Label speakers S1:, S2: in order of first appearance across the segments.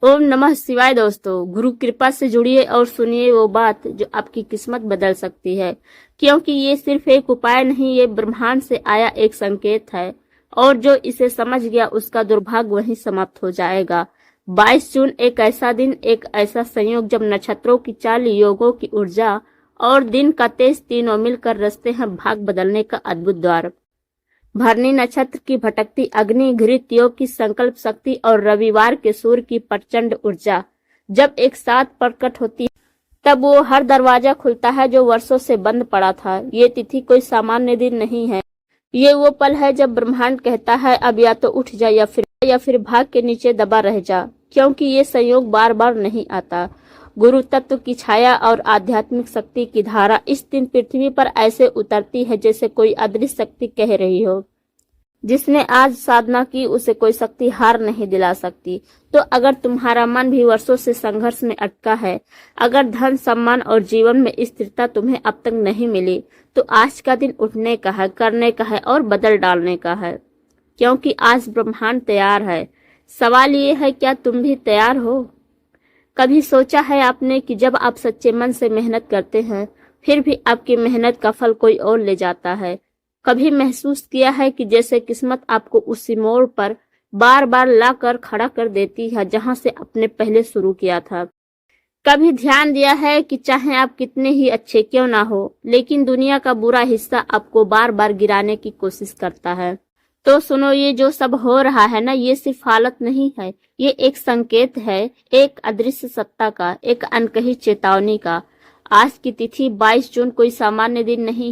S1: ओम नमः शिवाय। दोस्तों, गुरु कृपा से जुड़िए और सुनिए वो बात जो आपकी किस्मत बदल सकती है, क्योंकि ये सिर्फ एक उपाय नहीं, ये ब्रह्मांड से आया एक संकेत है और जो इसे समझ गया उसका दुर्भाग्य वहीं समाप्त हो जाएगा। 22 जून एक ऐसा दिन, एक ऐसा संयोग जब नक्षत्रों की चाल, योगों की ऊर्जा और दिन का तेज तीनों मिलकर रचते हैं भाग बदलने का अद्भुत द्वार। भरनी नक्षत्र की भटकती अग्नि, घृत योग की संकल्प शक्ति और रविवार के सूर्य की प्रचंड ऊर्जा जब एक साथ प्रकट होती है, तब वो हर दरवाजा खुलता है जो वर्षों से बंद पड़ा था। ये तिथि कोई सामान्य दिन नहीं है, ये वो पल है जब ब्रह्मांड कहता है अब या तो उठ जा या फिर भाग के नीचे दबा रह जा, क्योंकि ये संयोग बार बार नहीं आता। गुरु तत्व की छाया और आध्यात्मिक शक्ति की धारा इस दिन पृथ्वी पर ऐसे उतरती है जैसे कोई अदृश्य शक्ति कह रही हो, जिसने आज साधना की उसे कोई शक्ति हार नहीं दिला सकती। तो अगर तुम्हारा मन भी वर्षों से संघर्ष में अटका है, अगर धन, सम्मान और जीवन में स्थिरता तुम्हें अब तक नहीं मिली, तो आज का दिन उठने का है, करने का है और बदल डालने का है, क्योंकि आज ब्रह्मांड तैयार है। सवाल ये है, क्या तुम भी तैयार हो? कभी सोचा है आपने कि जब आप सच्चे मन से मेहनत करते हैं, फिर भी आपकी मेहनत का फल कोई और ले जाता है? कभी महसूस किया है कि जैसे किस्मत आपको उसी मोड़ पर बार बार ला कर खड़ा कर देती है जहां से आपने पहले शुरू किया था? कभी ध्यान दिया है कि चाहे आप कितने ही अच्छे क्यों ना हो, लेकिन दुनिया का बुरा हिस्सा आपको बार बार गिराने की कोशिश करता है? तो सुनो, ये जो सब हो रहा है ना, ये सिर्फ हालत नहीं है, ये एक संकेत है, एक अदृश्य सत्ता का, एक अनकही चेतावनी का। आज की तिथि 22 जून कोई सामान्य दिन नहीं।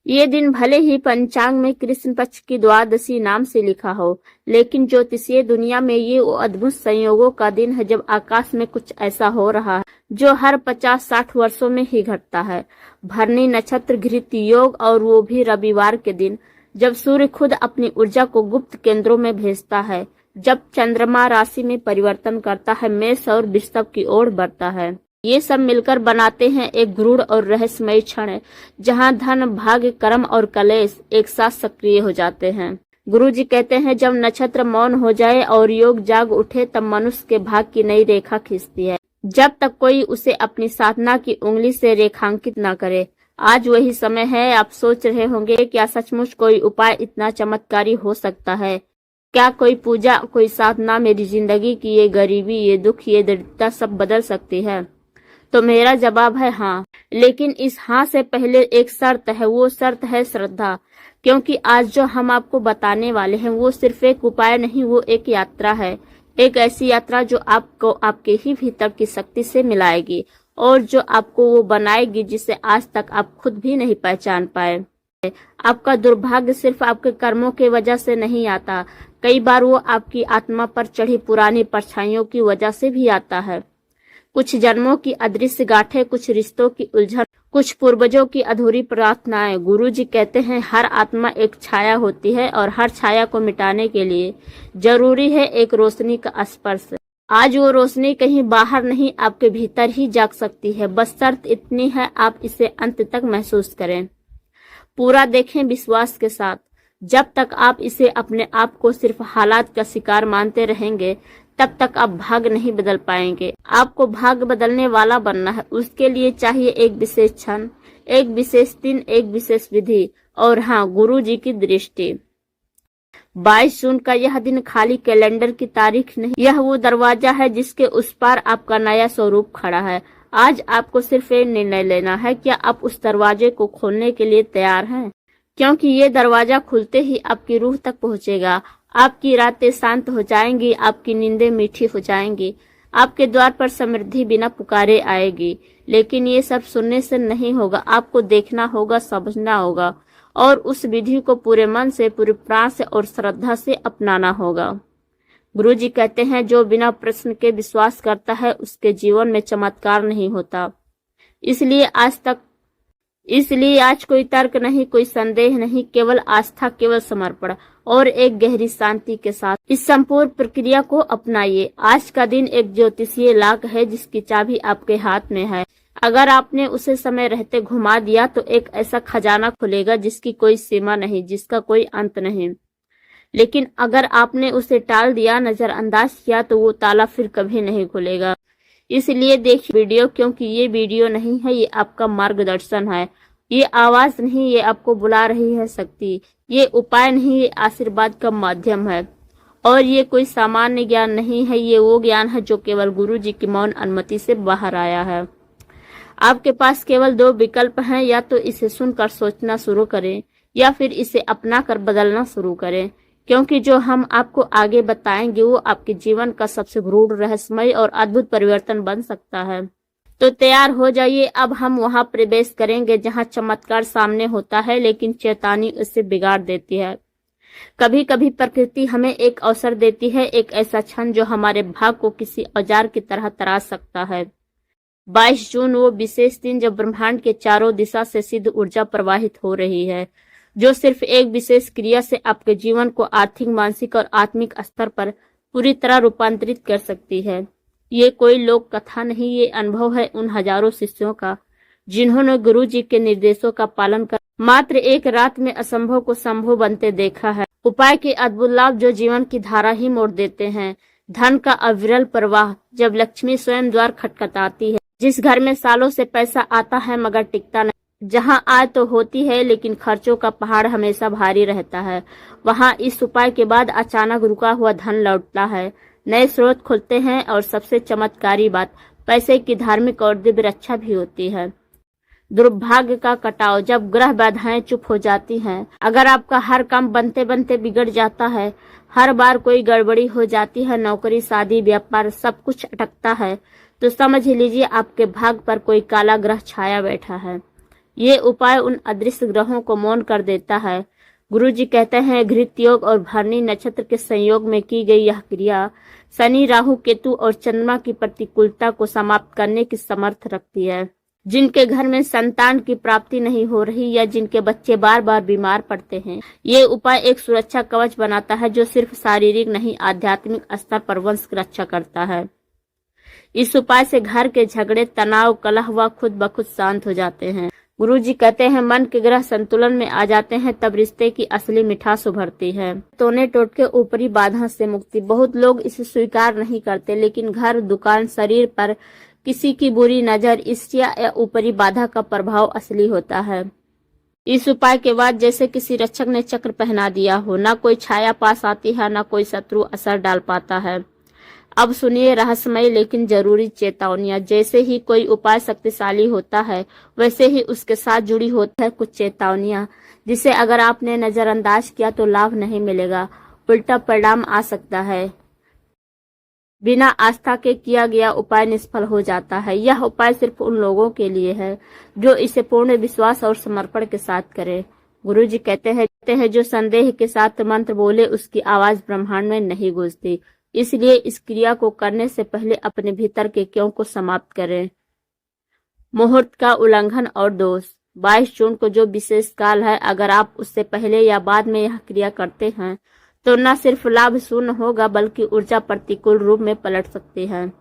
S1: ये दिन भले ही पंचांग में कृष्ण पक्ष की द्वादशी नाम से लिखा हो, लेकिन ज्योतिषीय दुनिया में ये वो अद्भुत संयोगों का दिन है जब आकाश में कुछ ऐसा हो रहा है जो हर 50-60 वर्षों में ही घटता है। भरनी नक्षत्र, घृत योग और वो भी रविवार के दिन, जब सूर्य खुद अपनी ऊर्जा को गुप्त केंद्रों में भेजता है, जब चंद्रमा राशि में परिवर्तन करता है, मेष और वृषभ की ओर बढ़ता है। ये सब मिलकर बनाते हैं एक गूढ़ और रहस्यमय क्षण, जहां धन, भाग्य, कर्म और कलेश एक साथ सक्रिय हो जाते हैं। गुरु जी कहते हैं, जब नक्षत्र मौन हो जाए और योग जाग उठे, तब मनुष्य के भाग्य की नई रेखा खींचती है, जब तक कोई उसे अपनी साधना की उंगली से रेखांकित न करे। आज वही समय है। आप सोच रहे होंगे, क्या सचमुच कोई उपाय इतना चमत्कारी हो सकता है? क्या कोई पूजा, कोई साधना मेरी जिंदगी की ये गरीबी, ये दुख, ये दरिद्रता सब बदल सकती है? तो मेरा जवाब है हाँ, लेकिन इस हाँ से पहले एक शर्त है। वो शर्त है श्रद्धा, क्योंकि आज जो हम आपको बताने वाले हैं वो सिर्फ एक उपाय नहीं, वो एक यात्रा है। एक ऐसी यात्रा जो आपको आपके ही भीतर की शक्ति से मिलाएगी और जो आपको वो बनाएगी जिसे आज तक आप खुद भी नहीं पहचान पाए। आपका दुर्भाग्य सिर्फ आपके कर्मों की वजह से नहीं आता, कई बार वो आपकी आत्मा पर चढ़ी पुरानी परछाइयों की वजह से भी आता है। कुछ जन्मों की अदृश्य गांठें, कुछ रिश्तों की उलझन, कुछ पूर्वजों की अधूरी प्रार्थनाएं। गुरु जी कहते हैं, हर आत्मा एक छाया होती है और हर छाया को मिटाने के लिए जरूरी है एक रोशनी का स्पर्श। आज वो रोशनी कहीं बाहर नहीं, आपके भीतर ही जाग सकती है। बस शर्त इतनी है, आप इसे अंत तक महसूस करें, पूरा देखें विश्वास के साथ। जब तक आप इसे अपने आप को सिर्फ हालात का शिकार मानते रहेंगे, तब तक आप भाग्य नहीं बदल पाएंगे। आपको भाग्य बदलने वाला बनना है, उसके लिए चाहिए एक विशेष क्षण, एक विशेष दिन, एक विशेष विधि और हाँ, गुरु जी की दृष्टि। 22 जून का यह दिन खाली कैलेंडर की तारीख नहीं, यह वो दरवाजा है जिसके उस पार आपका नया स्वरूप खड़ा है। आज आपको सिर्फ एक निर्णय लेना है, क्या आप उस दरवाजे को खोलने के लिए तैयार हैं? क्योंकि ये दरवाजा खुलते ही आपकी रूह तक पहुंचेगा, आपकी रातें शांत हो जाएंगी, आपकी नींदें मीठी हो जाएंगी, आपके द्वार पर समृद्धि बिना पुकारे आएगी। लेकिन ये सब सुनने से नहीं होगा, आपको देखना होगा, समझना होगा और उस विधि को पूरे मन से, पूरे प्राण से और श्रद्धा से अपनाना होगा। गुरु जी कहते हैं, जो बिना प्रश्न के विश्वास करता है उसके जीवन में चमत्कार नहीं होता। इसलिए आज कोई तर्क नहीं, कोई संदेह नहीं, केवल आस्था, केवल समर्पण और एक गहरी शांति के साथ इस संपूर्ण प्रक्रिया को अपनाइए। आज का दिन एक ज्योतिषीय लाख है जिसकी चाबी आपके हाथ में है। अगर आपने उसे समय रहते घुमा दिया तो एक ऐसा खजाना खुलेगा जिसकी कोई सीमा नहीं, जिसका कोई अंत नहीं। लेकिन अगर आपने उसे टाल दिया, नजरअंदाज किया, तो वो ताला फिर कभी नहीं खुलेगा। इसलिए देखिए वीडियो, क्योंकि ये वीडियो नहीं है, ये आपका मार्गदर्शन है। ये आवाज नहीं, ये आपको बुला रही है शक्ति। ये उपाय नहीं, ये आशीर्वाद का माध्यम है। और ये कोई सामान्य ज्ञान नहीं है, ये वो ज्ञान है जो केवल गुरु जी की मौन अनुमति से बाहर आया है। आपके पास केवल 2 विकल्प हैं, या तो इसे सुनकर सोचना शुरू करें या फिर इसे अपना कर बदलना शुरू करें, क्योंकि जो हम आपको आगे बताएंगे वो आपके जीवन का सबसे गूढ़, रहस्यमय और अद्भुत परिवर्तन बन सकता है। तो तैयार हो जाइए, अब हम वहां प्रवेश करेंगे जहां चमत्कार सामने होता है, लेकिन चेतावनी उससे बिगाड़ देती है। कभी कभी प्रकृति हमें एक अवसर देती है, एक ऐसा क्षण जो हमारे भाग को किसी औजार की तरह तराश सकता है। 22 जून वो विशेष दिन जब ब्रह्मांड के चारों दिशा से सिद्ध ऊर्जा प्रवाहित हो रही है, जो सिर्फ एक विशेष क्रिया से आपके जीवन को आर्थिक, मानसिक और आत्मिक स्तर पर पूरी तरह रूपांतरित कर सकती है। ये कोई लोक कथा नहीं, ये अनुभव है उन हजारों शिष्यों का जिन्होंने गुरु जी के निर्देशों का पालन कर मात्र एक रात में असंभव को संभव बनते देखा है। उपाय के अद्भुत लाभ जो जीवन की धारा ही मोड़ देते हैं। धन का अविरल प्रवाह, जब लक्ष्मी स्वयं द्वार खटखटाती है। जिस घर में सालों से पैसा आता है मगर टिकता नहीं, जहां आय तो होती है लेकिन खर्चों का पहाड़ हमेशा भारी रहता है, वहां इस उपाय के बाद अचानक रुका हुआ धन लौटता है, नए स्रोत खुलते हैं और सबसे चमत्कारी बात, पैसे की धार्मिक और दिव्य रक्षा भी होती है। दुर्भाग्य का कटाव, जब ग्रह बाधाएं चुप हो जाती हैं, अगर आपका हर काम बनते बनते बिगड़ जाता है, हर बार कोई गड़बड़ी हो जाती है, नौकरी, शादी, व्यापार, सब कुछ अटकता है, तो समझ लीजिए आपके भाग पर कोई काला ग्रह छाया बैठा है। ये उपाय उन अदृश्य ग्रहों को मौन कर देता है। गुरु जी कहते हैं, घृत योग और भरणी नक्षत्र के संयोग में की गई यह क्रिया शनि, राहु, केतु और चंद्रमा की प्रतिकूलता को समाप्त करने की समर्थ रखती है। जिनके घर में संतान की प्राप्ति नहीं हो रही या जिनके बच्चे बार बार बीमार पड़ते हैं, ये उपाय एक सुरक्षा कवच बनाता है जो सिर्फ शारीरिक नहीं, आध्यात्मिक स्तर पर वंश की रक्षा करता है। इस उपाय से घर के झगड़े, तनाव, कलह व खुद ब खुद शांत हो जाते हैं। गुरु जी कहते हैं, मन के ग्रह संतुलन में आ जाते हैं, तब रिश्ते की असली मिठास उभरती है। टोने टोटके, ऊपरी बाधा से मुक्ति। बहुत लोग इसे स्वीकार नहीं करते, लेकिन घर, दुकान, शरीर पर किसी की बुरी नजर, ईर्ष्या या ऊपरी बाधा का प्रभाव असली होता है। इस उपाय के बाद जैसे किसी रक्षक ने चक्र पहना दिया हो, ना कोई छाया पास आती है, ना कोई शत्रु असर डाल पाता है। अब सुनिए रहस्यमय लेकिन जरूरी चेतावनियां। जैसे ही कोई उपाय शक्तिशाली होता है, वैसे ही उसके साथ जुड़ी होती है कुछ चेतावनियां, जिसे अगर आपने नजरअंदाज किया तो लाभ नहीं मिलेगा, उल्टा परिणाम आ सकता है। बिना आस्था के किया गया उपाय निष्फल हो जाता है। यह उपाय सिर्फ उन लोगों के लिए है जो इसे पूर्ण विश्वास और समर्पण के साथ करें। गुरु जी कहते हैं, जो संदेह के साथ मंत्र बोले उसकी आवाज ब्रह्मांड में नहीं गूंजती। इसलिए इस क्रिया को करने से पहले अपने भीतर के क्यों को समाप्त करें। मुहूर्त का उल्लंघन और दोष। 22 जून को जो विशेष काल है, अगर आप उससे पहले या बाद में यह क्रिया करते हैं तो न सिर्फ लाभ शून्य होगा, बल्कि ऊर्जा प्रतिकूल रूप में पलट सकती है।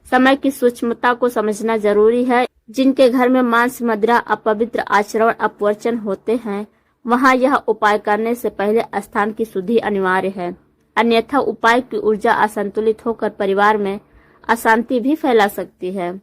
S1: समय की सूक्ष्मता को समझना जरूरी है। जिनके घर में मांस, मदिरा, अपवित्र आचरण, अपवर्चन होते हैं, वहां यह उपाय करने से पहले स्थान की शुद्धि अनिवार्य है। अन्यथा उपाय की ऊर्जा असंतुलित होकर परिवार में अशांति भी फैला सकती है।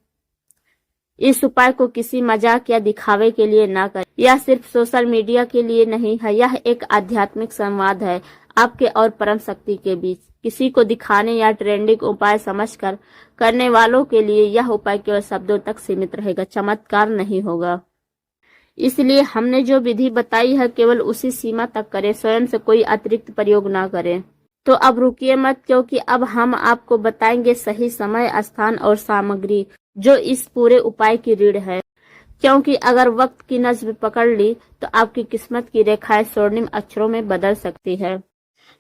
S1: इस उपाय को किसी मजाक या दिखावे के लिए ना करें। यह सिर्फ सोशल मीडिया के लिए नहीं है, यह एक आध्यात्मिक संवाद है आपके और परम शक्ति के बीच। किसी को दिखाने या ट्रेंडिंग उपाय समझकर करने वालों के लिए यह उपाय केवल शब्दों तक सीमित रहेगा, चमत्कार नहीं होगा। इसलिए हमने जो विधि बताई है केवल उसी सीमा तक करें, स्वयं से कोई अतिरिक्त प्रयोग ना करें। तो अब रुकिए मत, क्योंकि अब हम आपको बताएंगे सही समय, स्थान और सामग्री जो इस पूरे उपाय की रीढ़ है। क्योंकि अगर वक्त की नज़्म पकड़ ली तो आपकी किस्मत की रेखाएं स्वर्णिम अक्षरों में बदल सकती है।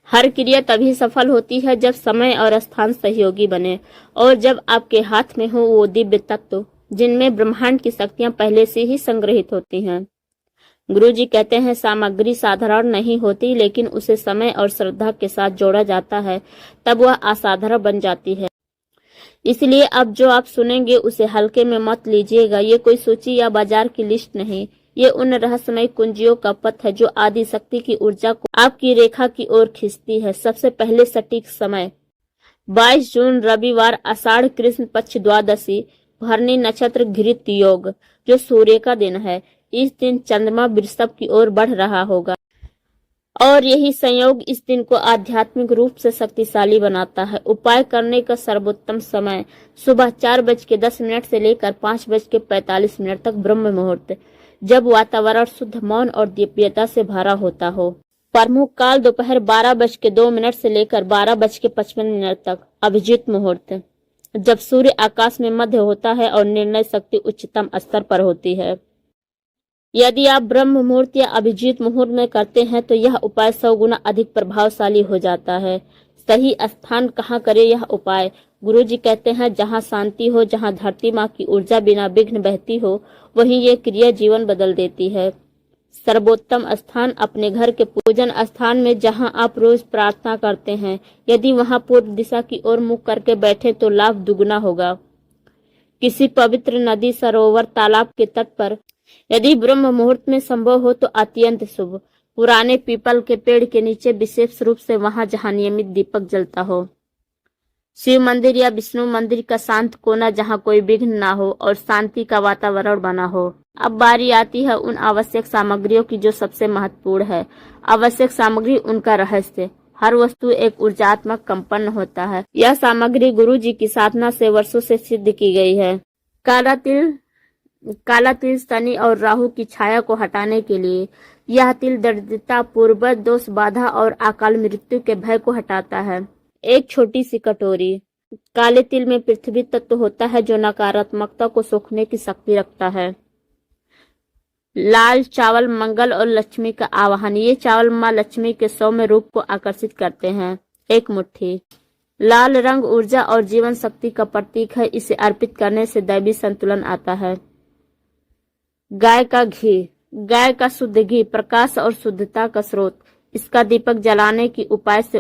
S1: हर क्रिया तभी सफल होती है जब समय और स्थान सहयोगी बने और जब आपके हाथ में हो वो दिव्य तत्व जिनमें ब्रह्मांड की शक्तियां पहले से ही संग्रहित होती हैं। गुरु जी कहते हैं, सामग्री साधारण नहीं होती, लेकिन उसे समय और श्रद्धा के साथ जोड़ा जाता है तब वह असाधारण बन जाती है। इसलिए अब जो आप सुनेंगे उसे हल्के में मत लीजिएगा। ये कोई सूची या बाजार की लिस्ट नहीं, ये उन रहस्यमय कुंजियों का पथ है जो आदि शक्ति की ऊर्जा को आपकी रेखा की ओर खींचती है। सबसे पहले सटीक समय 22 जून रविवार, आषाढ़ कृष्ण पक्ष द्वादशी, भरणी नक्षत्र, घृत योग, जो सूर्य का दिन है। इस दिन चंद्रमा वृषभ की ओर बढ़ रहा होगा और यही संयोग इस दिन को आध्यात्मिक रूप से शक्तिशाली बनाता है। उपाय करने का सर्वोत्तम समय सुबह 4:10 से लेकर 5:45 तक ब्रह्म मुहूर्त, जब वातावरण शुद्ध, मौन और दिव्यता से भरा होता हो। प्रमुख काल दोपहर 12:02 से लेकर 12:55 तक अभिजीत मुहूर्त, जब सूर्य आकाश में मध्य होता है और निर्णय शक्ति उच्चतम स्तर पर होती है। यदि आप ब्रह्म मुहूर्त या अभिजीत मुहूर्त में करते हैं तो यह उपाय 100 गुना अधिक प्रभावशाली हो जाता है। सही स्थान कहाँ करें यह उपाय? गुरुजी कहते हैं, जहाँ शांति हो, जहाँ धरती माँ की ऊर्जा बिना विघ्न बहती हो, वहीं ये क्रिया जीवन बदल देती है। सर्वोत्तम स्थान अपने घर के पूजन स्थान में, जहां आप रोज प्रार्थना करते हैं। यदि वहां पूर्व दिशा की ओर मुख करके बैठे तो लाभ दुगुना होगा। किसी पवित्र नदी, सरोवर, तालाब के तट पर यदि ब्रह्म मुहूर्त में संभव हो तो अत्यंत शुभ। पुराने पीपल के पेड़ के नीचे, विशेष रूप से वहां जहां नियमित दीपक जलता हो। शिव मंदिर या विष्णु मंदिर का शांत कोना, जहां कोई विघ्न ना हो और शांति का वातावरण बना हो। अब बारी आती है उन आवश्यक सामग्रियों की जो सबसे महत्वपूर्ण है। आवश्यक सामग्री, उनका रहस्य। हर वस्तु एक ऊर्जात्मक कंपन होता है। यह सामग्री गुरु जी की साधना से वर्षों से सिद्ध की गई है। काला तिल शनि और राहु की छाया को हटाने के लिए। यह तिल दरिद्रता, पूर्वज दोष, बाधा और अकाल मृत्यु के भय को हटाता है। एक छोटी सी कटोरी। काले तिल में पृथ्वी तत्व होता है जो नकारात्मकता को सोखने की शक्ति रखता है। लाल चावल मंगल और लक्ष्मी का आवाहन। ये चावल माँ लक्ष्मी के सौम्य रूप को आकर्षित करते हैं। एक मुट्ठी। लाल रंग ऊर्जा और जीवन शक्ति का प्रतीक है। इसे अर्पित करने से दैवी संतुलन आता है। गाय का घी। गाय का शुद्ध घी प्रकाश और शुद्धता का स्रोत। इसका दीपक जलाने की उपाय से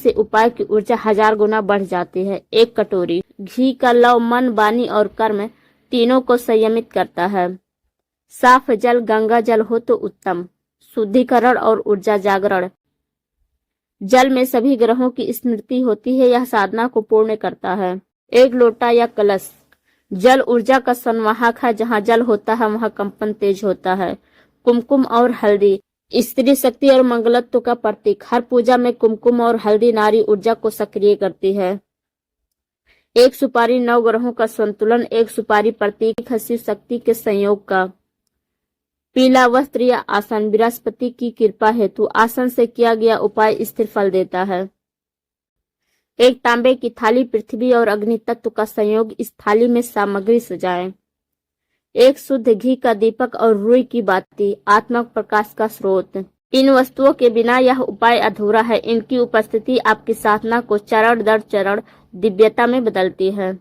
S1: उपाय की ऊर्जा 1000 गुना बढ़ जाती है। एक कटोरी। घी का लव मन, वाणी और कर्म तीनों को संयमित करता है। साफ जल, गंगा जल हो तो उत्तम। शुद्धिकरण और ऊर्जा जागरण। जल में सभी ग्रहों की स्मृति होती है। यह साधना को पूर्ण करता है। एक लोटा या कलश। जल ऊर्जा का संवाहक है। जहाँ जल होता है वहाँ कंपन तेज होता है। कुमकुम और हल्दी स्त्री शक्ति और मंगलत्व का प्रतीक। हर पूजा में कुमकुम और हल्दी नारी ऊर्जा को सक्रिय करती है। एक सुपारी, 9 ग्रहों का संतुलन। एक सुपारी प्रतीक है शिव शक्ति के संयोग का। पीला वस्त्र या आसन बृहस्पति की कृपा हेतु। आसन से किया गया उपाय स्थिर फल देता है। एक तांबे की थाली, पृथ्वी और अग्नि तत्व का संयोग। इस थाली में सामग्री सजाएं। एक शुद्ध घी का दीपक और रुई की बाती, आत्मक प्रकाश का स्रोत। इन वस्तुओं के बिना यह उपाय अधूरा है। इनकी उपस्थिति आपकी साधना को चरण दर चरण दिव्यता में बदलती है।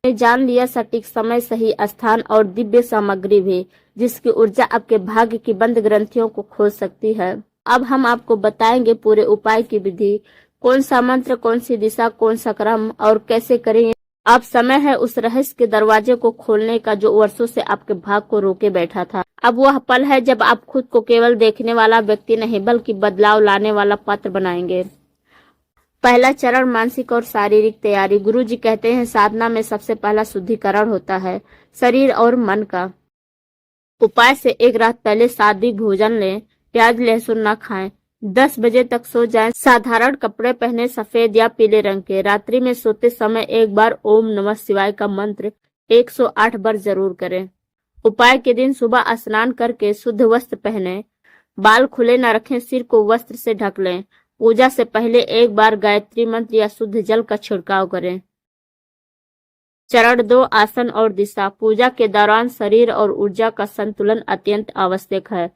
S1: जान लिया सटीक समय, सही स्थान और दिव्य सामग्री भी, जिसकी ऊर्जा आपके भाग्य की बंद ग्रंथियों को खोल सकती है। अब हम आपको बताएंगे पूरे उपाय की विधि। कौन सा मंत्र, कौन सी दिशा, कौन सा क्रम और कैसे करें। अब समय है उस रहस्य के दरवाजे को खोलने का जो वर्षों से आपके भाग को रोके बैठा था। अब वह पल है जब आप खुद को केवल देखने वाला व्यक्ति नहीं बल्कि बदलाव लाने वाला पात्र बनाएंगे। पहला चरण, मानसिक और शारीरिक तैयारी। गुरु जी कहते हैं साधना में सबसे पहला शुद्धिकरण होता है शरीर और मन का। उपाय से एक रात पहले सात्विक भोजन लें। प्याज लहसुन न खाएं। 10 बजे तक सो जाएं। साधारण कपड़े पहने, सफेद या पीले रंग के। रात्रि में सोते समय एक बार ओम नमः शिवाय का मंत्र 108 बार जरूर करें। उपाय के दिन सुबह स्नान करके शुद्ध वस्त्र पहने। बाल खुले न रखें, सिर को वस्त्र से ढक लें। पूजा से पहले एक बार गायत्री मंत्र या शुद्ध जल का छिड़काव करें। चरण 2, आसन और दिशा। पूजा के दौरान शरीर और ऊर्जा का संतुलन अत्यंत आवश्यक है।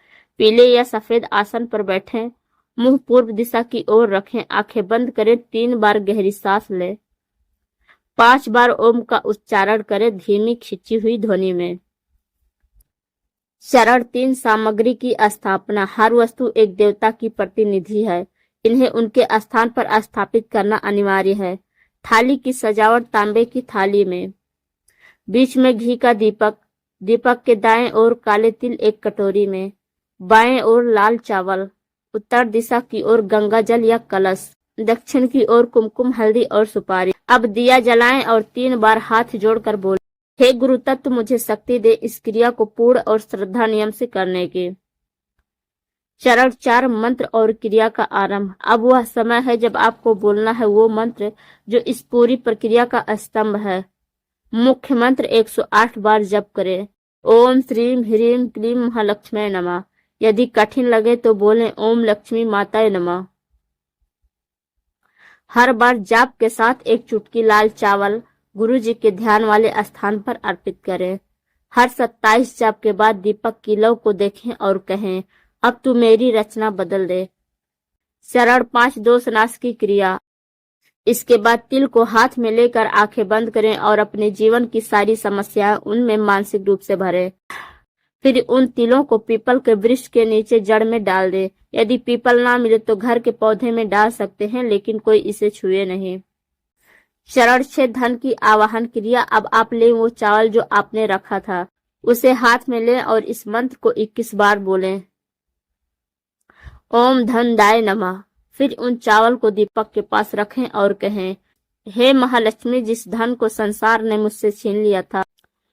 S1: पीले या सफेद आसन पर बैठें। मुंह पूर्व दिशा की ओर रखें। आंखें बंद करें। 3 बार गहरी सांस लें। 5 बार ओम का उच्चारण करें धीमी खिंची हुई ध्वनि में। चरण 3, सामग्री की स्थापना। हर वस्तु एक देवता की प्रतिनिधि है। इन्हें उनके स्थान पर स्थापित करना अनिवार्य है। थाली की सजावट तांबे की थाली में। बीच में घी का दीपक। दीपक के दाएं ओर काले तिल एक कटोरी में, बाएं ओर लाल चावल, उत्तर दिशा की ओर गंगा जल या कलश, दक्षिण की ओर कुमकुम हल्दी और सुपारी। अब दिया जलाएं और 3 बार हाथ जोड़कर बोले, हे गुरु तत्व मुझे शक्ति दे इस क्रिया को पूर्ण और श्रद्धा नियम से करने की। चरण 4 मंत्र और क्रिया का आरंभ। अब वह समय है जब आपको बोलना है वो मंत्र जो इस पूरी प्रक्रिया का स्तंभ है। मुख्य मंत्र 108 बार जप करें। ओम श्रीम ह्रीम क्लीम महालक्ष्मी नमः। यदि कठिन लगे तो बोलें ओम लक्ष्मी माताय नमः। हर बार जाप के साथ एक चुटकी लाल चावल गुरु जी के ध्यान वाले स्थान पर अर्पित करें। हर 27 जाप के बाद दीपक की लौ को देखें और कहें, अब तू मेरी रचना बदल दे। चरण 5 दोष नाश की क्रिया। इसके बाद तिल को हाथ में लेकर आंखें बंद करें और अपने जीवन की सारी समस्याएं उनमें मानसिक रूप से भरें। फिर उन तिलों को पीपल के वृक्ष के नीचे जड़ में डाल दें। यदि पीपल ना मिले तो घर के पौधे में डाल सकते हैं, लेकिन कोई इसे छुए नहीं। चरण 6 धन की आवाहन क्रिया। अब आप लें वो चावल जो आपने रखा था, उसे हाथ में लें और इस मंत्र को 21 बार बोलें, ओम धनदाय नमः। फिर उन चावल को दीपक के पास रखें और कहें, हे महालक्ष्मी, जिस धन को संसार ने मुझसे छीन लिया था,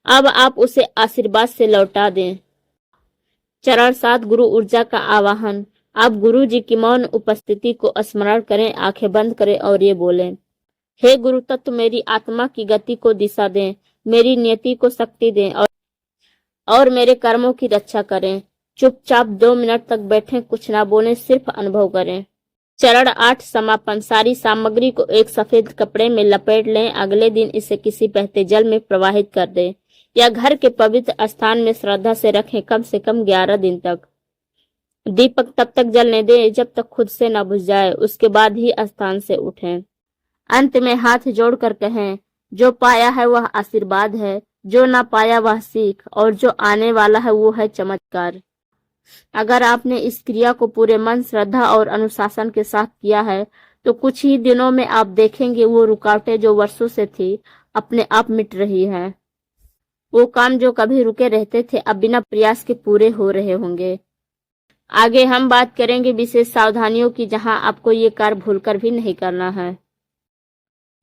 S1: अब आप उसे आशीर्वाद से लौटा दें। चरण 7 गुरु ऊर्जा का आवाहन। आप गुरु जी की मौन उपस्थिति को स्मरण करें, आंखें बंद करें और ये बोलें, हे गुरु तत्व मेरी आत्मा की गति को दिशा दें, मेरी नियति को शक्ति दें और मेरे कर्मों की रक्षा करें। चुपचाप 2 मिनट तक बैठें, कुछ ना बोलें, सिर्फ अनुभव करें। चरण 8 समापन। सारी सामग्री को एक सफेद कपड़े में लपेट लें। अगले दिन इसे किसी बहते जल में प्रवाहित कर दें या घर के पवित्र स्थान में श्रद्धा से रखें, कम से कम 11 दिन तक। दीपक तब तक जलने दें जब तक खुद से न बुझ जाए, उसके बाद ही स्थान से उठें। अंत में हाथ जोड़कर कहें, जो पाया है वह आशीर्वाद है, जो ना पाया वह सीख, और जो आने वाला है वो है चमत्कार। अगर आपने इस क्रिया को पूरे मन, श्रद्धा और अनुशासन के साथ किया है तो कुछ ही दिनों में आप देखेंगे वो रुकावटें जो वर्षों से थी अपने आप मिट रही हैं। वो काम जो कभी रुके रहते थे अब बिना प्रयास के पूरे हो रहे होंगे। आगे हम बात करेंगे विशेष सावधानियों की, जहां आपको ये कार्य भूलकर भी नहीं करना है।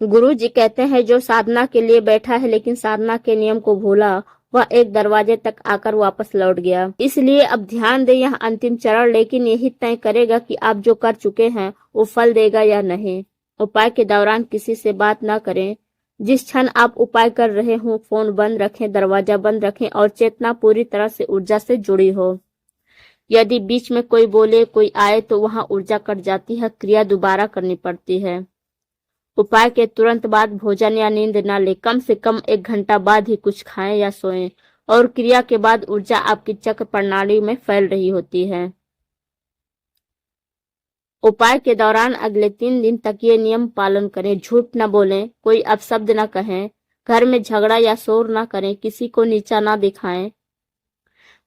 S1: गुरु जी कहते हैं, जो साधना के लिए बैठा है लेकिन साधना के नियम को भूला, वह एक दरवाजे तक आकर वापस लौट गया। इसलिए अब ध्यान दें, यह अंतिम चरण लेकिन यही तय करेगा कि आप जो कर चुके हैं वो फल देगा या नहीं। उपाय के दौरान किसी से बात ना करें। जिस क्षण आप उपाय कर रहे हो फोन बंद रखें, दरवाजा बंद रखें और चेतना पूरी तरह से ऊर्जा से जुड़ी हो। यदि बीच में कोई बोले, कोई आए तो वहां ऊर्जा कट जाती है, क्रिया दोबारा करनी पड़ती है। उपाय के तुरंत बाद भोजन या नींद न ले, कम से कम 1 घंटा बाद ही कुछ खाएं या सोएं, और क्रिया के बाद ऊर्जा आपकी चक्र प्रणाली में फैल रही होती है। उपाय के दौरान अगले 3 दिन तक ये नियम पालन करें। झूठ न बोलें, कोई अपशब्द न कहें, घर में झगड़ा या शोर न करें, किसी को नीचा न दिखाएं।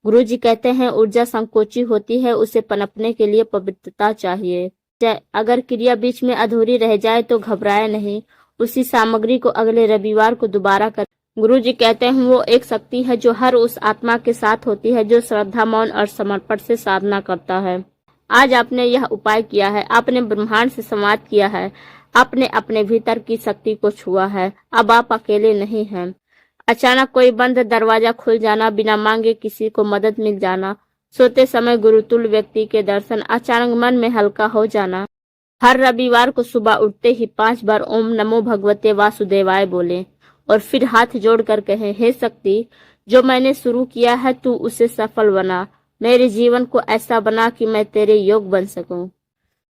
S1: गुरुजी कहते हैं, ऊर्जा संकोची होती है, उसे पनपने के लिए पवित्रता चाहिए। अगर क्रिया बीच में अधूरी रह जाए तो घबराए नहीं, उसी सामग्री को अगले रविवार को दोबारा कर। गुरुजी कहते हैं, वो एक शक्ति है जो हर उस आत्मा के साथ होती है जो श्रद्धा, मौन और समर्पण से साधना करता है। आज आपने यह उपाय किया है, आपने ब्रह्मांड से संवाद किया है, आपने अपने भीतर की शक्ति को छुआ है। अब आप अकेले नहीं हैं। अचानक कोई बंद दरवाजा खुल जाना, बिना मांगे किसी को मदद मिल जाना, सोते समय गुरुतुल्य व्यक्ति के दर्शन, अचानक मन में हल्का हो जाना। हर रविवार को सुबह उठते ही 5 बार ओम नमो भगवते वासुदेवाय बोलें और फिर हाथ जोड़कर कहें, हे शक्ति, जो मैंने शुरू किया है तू उसे सफल बना, मेरे जीवन को ऐसा बना कि मैं तेरे योग बन सकूं।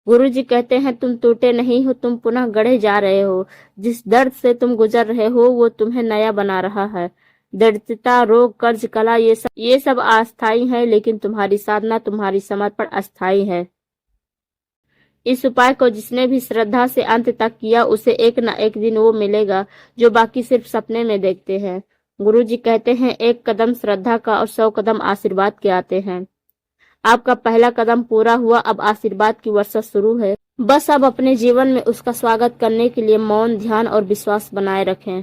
S1: गुरुजी कहते हैं, तुम टूटे नहीं हो, तुम पुनः गढ़े जा रहे हो। जिस दर्द से तुम गुजर रहे हो वो तुम्हें नया बना रहा है। दरिद्रता, रोग, कर्ज, कला, ये सब अस्थायी है, लेकिन तुम्हारी साधना, तुम्हारी समर्पण अस्थायी है। इस उपाय को जिसने भी श्रद्धा से अंत तक किया उसे एक न एक दिन वो मिलेगा जो बाकी सिर्फ सपने में देखते हैं। गुरुजी कहते हैं, 1 कदम श्रद्धा का और 100 कदम आशीर्वाद के आते हैं। आपका पहला कदम पूरा हुआ, अब आशीर्वाद की वर्षा शुरू है। बस अब अपने जीवन में उसका स्वागत करने के लिए मौन, ध्यान और विश्वास बनाए रखें।